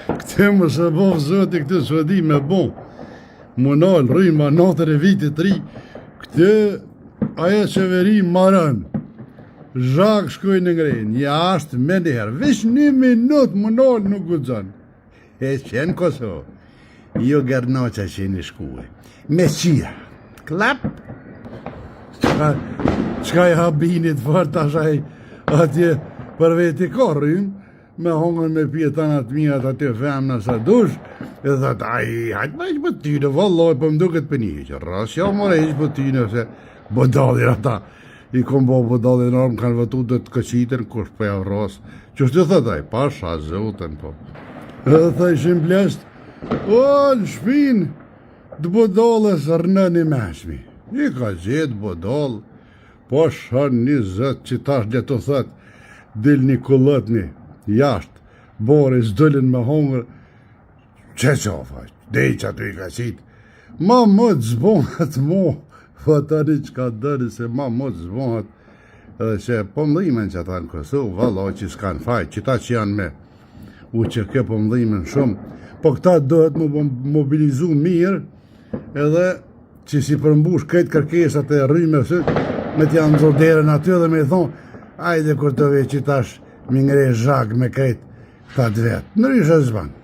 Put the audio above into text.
Këtë më së bovë zoti këtë së di me bon. Më nalë rrimë a natër e vitit ri. Këtë aja qeveri marën. Zhak shkoj në ngrejnë, jashtë me njëherë. Vesh 1 minutë më nalë nuk gudzon. E qenë Kosovë. Jo Gernoqa që një shkuve. Me qia. Klap. Qka i habinit fort ashaj atje për veti korrim. Me hongën me pjetanat mijat aty femna sa dush, e thët, hajtë ma ishë për tyne, valloj, për më duket për një heqë, rasja më ishë për tyne, se bodalin ata, i kom bo bodalin armë, kanë vëtu dhe të këqitën, kush për javë rasë, që shtë thët, pasha zotën, po. E thë ishim blest, o, në shpin, të bodalës rënë një meshmi, një ka gjithë bodal, pasha një zëtë që tash dhe të thët, dil një kullët një, jashtë, bore, s'dëllin me hongër, që qafaj, dej që aty i ka qitë, ma më të zbonët mo, fëtëri që ka dëri se ma më të zbonët, edhe që po mdhimen që ata në Kosovë, valla që s'kan faj, që ta që janë me, u që ke po mdhimen shumë, po këta dohet më mobilizu mirë, edhe që si përmbush këtë kërkesat e rryme, me t'janë nëzorderën aty edhe me thonë, ajde kur të veç që tash, mi ngrej zhag me krejt ta të vetë. Në rishë zbanë.